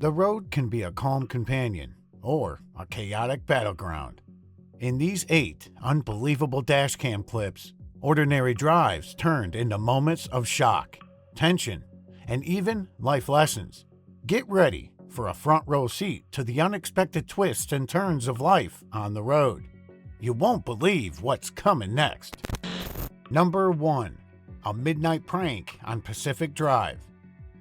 The road can be a calm companion or a chaotic battleground. In these 8 unbelievable dashcam clips, ordinary drives turned into moments of shock, tension, and even life lessons. Get ready for a front row seat to the unexpected twists and turns of life on the road. You won't believe what's coming next. Number 1. A midnight prank on Pacific Drive.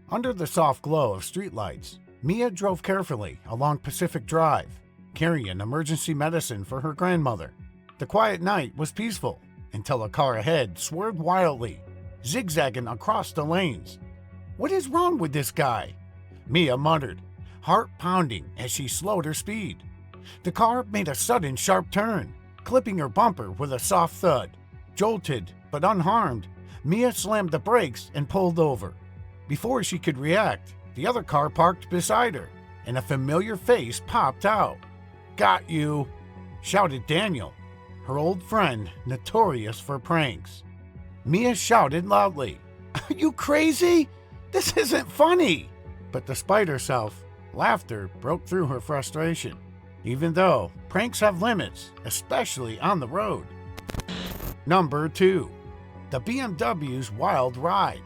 Under the soft glow of streetlights, Mia drove carefully along Pacific Drive, carrying emergency medicine for her grandmother. The quiet night was peaceful until a car ahead swerved wildly, zigzagging across the lanes. "What is wrong with this guy?" Mia muttered, heart pounding as she slowed her speed. The car made a sudden sharp turn, clipping her bumper with a soft thud. Jolted but unharmed, Mia slammed the brakes and pulled over. Before she could react, the other car parked beside her, and a familiar face popped out. "Got you," shouted Daniel, her old friend notorious for pranks. Mia shouted loudly, "Are you crazy? This isn't funny!" But despite herself, laughter broke through her frustration, even though pranks have limits, especially on the road. Number 2. The BMW's Wild Ride,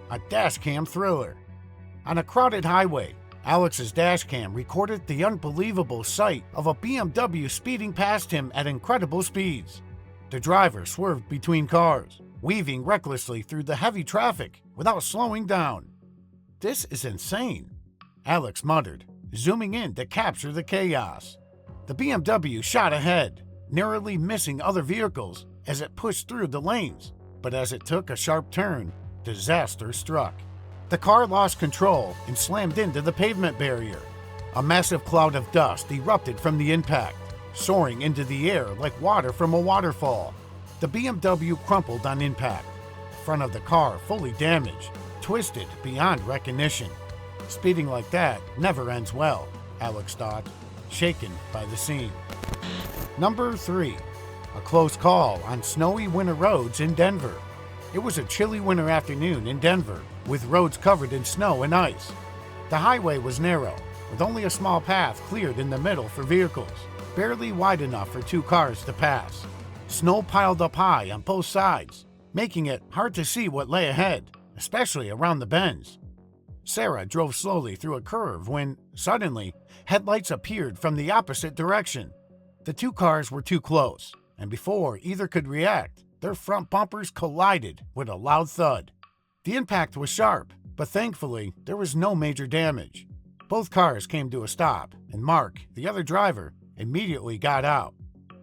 a dashcam thriller. On a crowded highway, Alex's dashcam recorded the unbelievable sight of a BMW speeding past him at incredible speeds. The driver swerved between cars, weaving recklessly through the heavy traffic without slowing down. "This is insane," Alex muttered, zooming in to capture the chaos. The BMW shot ahead, narrowly missing other vehicles as it pushed through the lanes, but as it took a sharp turn, disaster struck. The car lost control and slammed into the pavement barrier. A massive cloud of dust erupted from the impact, soaring into the air like water from a waterfall. The BMW crumpled on impact, the front of the car fully damaged, twisted beyond recognition. Speeding like that never ends well, Alex thought, shaken by the scene. Number 3. A close call on snowy winter roads in Denver. It was a chilly winter afternoon in Denver, with roads covered in snow and ice. The highway was narrow, with only a small path cleared in the middle for vehicles, barely wide enough for 2 cars to pass. Snow piled up high on both sides, making it hard to see what lay ahead, especially around the bends. Sarah drove slowly through a curve when, suddenly, headlights appeared from the opposite direction. The 2 cars were too close, and before either could react, their front bumpers collided with a loud thud. The impact was sharp, but thankfully there was no major damage. Both cars came to a stop, and Mark, the other driver, immediately got out.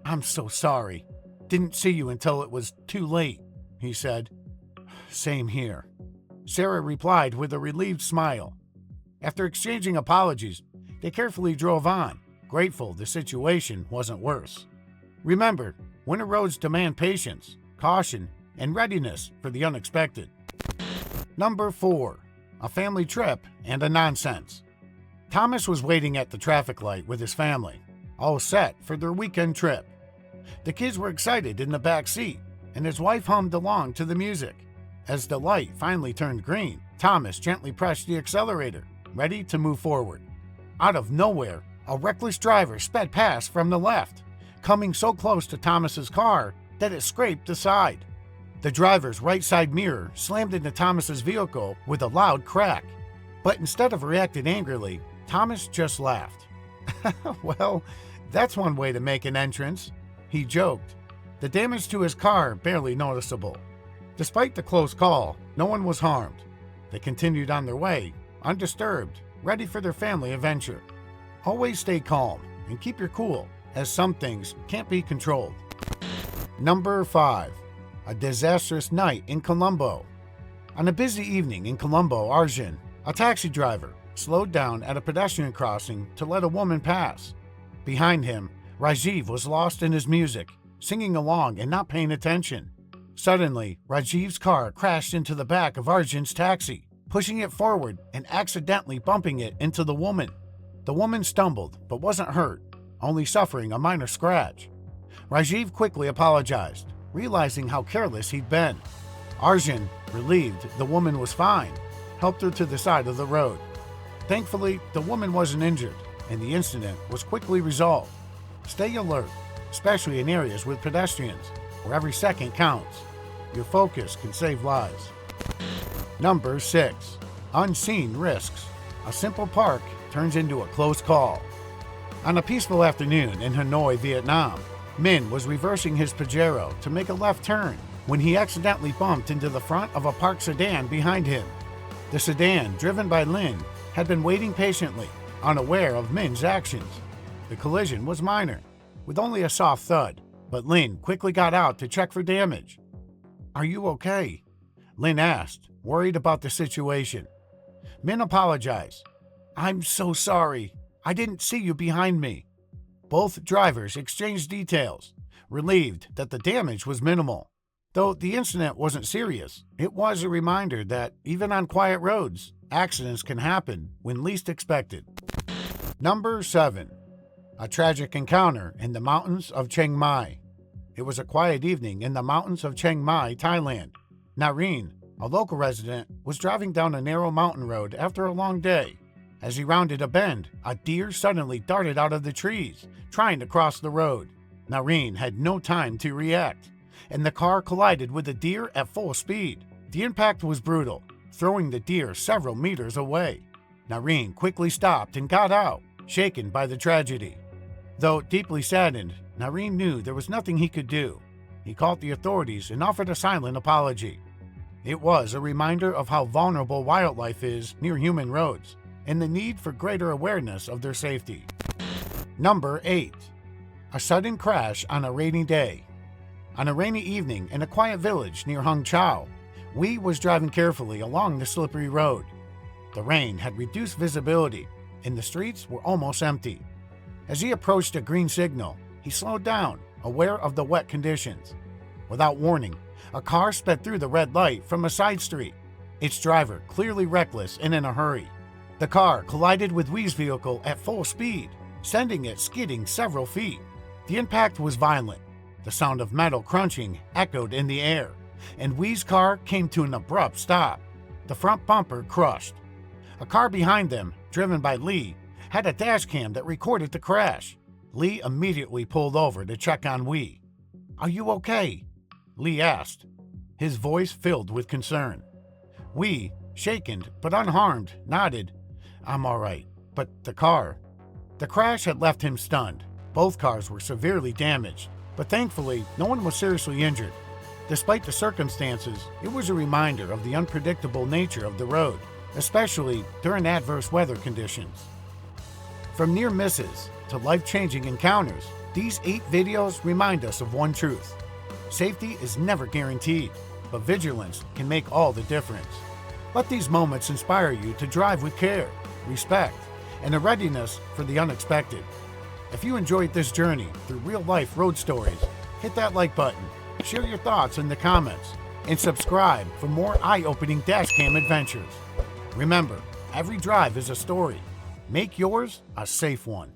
"I'm so sorry. Didn't see you until it was too late," he said. "Same here," Sarah replied with a relieved smile. After exchanging apologies, they carefully drove on, grateful the situation wasn't worse. Remember, winter roads demand patience, caution, and readiness for the unexpected. Number 4. A family trip and a nonsense. Thomas was waiting at the traffic light with his family, all set for their weekend trip. The kids were excited in the back seat, and his wife hummed along to the music. As the light finally turned green, Thomas gently pressed the accelerator, ready to move forward. Out of nowhere, a reckless driver sped past from the left, coming so close to Thomas's car that it scraped the side. The driver's right side mirror slammed into Thomas's vehicle with a loud crack. But instead of reacting angrily, Thomas just laughed. "Well, that's one way to make an entrance," he joked. The damage to his car barely noticeable. Despite the close call, no one was harmed. They continued on their way, undisturbed, ready for their family adventure. Always stay calm and keep your cool, as some things can't be controlled. Number 5. A disastrous night in Colombo. On a busy evening in Colombo, Arjun, a taxi driver, slowed down at a pedestrian crossing to let a woman pass. Behind him, Rajiv was lost in his music, singing along and not paying attention. Suddenly, Rajiv's car crashed into the back of Arjun's taxi, pushing it forward and accidentally bumping it into the woman. The woman stumbled but wasn't hurt, only suffering a minor scratch. Rajiv quickly apologized, realizing how careless he'd been. Arjun, relieved the woman was fine, helped her to the side of the road. Thankfully, the woman wasn't injured, and the incident was quickly resolved. Stay alert, especially in areas with pedestrians, where every second counts. Your focus can save lives. Number 6. Unseen risks. A simple park turns into a close call. On a peaceful afternoon in Hanoi, Vietnam, Min was reversing his Pajero to make a left turn when he accidentally bumped into the front of a parked sedan behind him. The sedan, driven by Lin, had been waiting patiently, unaware of Min's actions. The collision was minor, with only a soft thud, but Lin quickly got out to check for damage. "Are you okay?" Lin asked, worried about the situation. Min apologized. "I'm so sorry. I didn't see you behind me." Both drivers exchanged details, relieved that the damage was minimal. Though the incident wasn't serious, it was a reminder that, even on quiet roads, accidents can happen when least expected. Number 7. A tragic encounter in the mountains of Chiang Mai. It was a quiet evening in the mountains of Chiang Mai, Thailand. Nareen, a local resident, was driving down a narrow mountain road after a long day. As he rounded a bend, a deer suddenly darted out of the trees, trying to cross the road. Nareen had no time to react, and the car collided with the deer at full speed. The impact was brutal, throwing the deer several meters away. Nareen quickly stopped and got out, shaken by the tragedy. Though deeply saddened, Nareen knew there was nothing he could do. He called the authorities and offered a silent apology. It was a reminder of how vulnerable wildlife is near human roads, and the need for greater awareness of their safety. Number 8. A sudden crash on a rainy day. On a rainy evening in a quiet village near Hangzhou, Wee was driving carefully along the slippery road. The rain had reduced visibility, and the streets were almost empty. As he approached a green signal, he slowed down, aware of the wet conditions. Without warning, a car sped through the red light from a side street, its driver clearly reckless and in a hurry. The car collided with Wee's vehicle at full speed, sending it skidding several feet. The impact was violent. The sound of metal crunching echoed in the air, and Wee's car came to an abrupt stop. The front bumper crushed. A car behind them, driven by Lee, had a dashcam that recorded the crash. Lee immediately pulled over to check on Wee. "Are you okay?" Lee asked, his voice filled with concern. Wee, shaken but unharmed, nodded. "I'm all right, but the car..." The crash had left him stunned. Both cars were severely damaged, but thankfully no one was seriously injured. Despite the circumstances, it was a reminder of the unpredictable nature of the road, especially during adverse weather conditions. From near misses to life-changing encounters, these 8 videos remind us of one truth. Safety is never guaranteed, but vigilance can make all the difference. Let these moments inspire you to drive with care, respect, and a readiness for the unexpected. If you enjoyed this journey through real-life road stories, hit that like button, share your thoughts in the comments, and subscribe for more eye-opening dashcam adventures. Remember, every drive is a story. Make yours a safe one.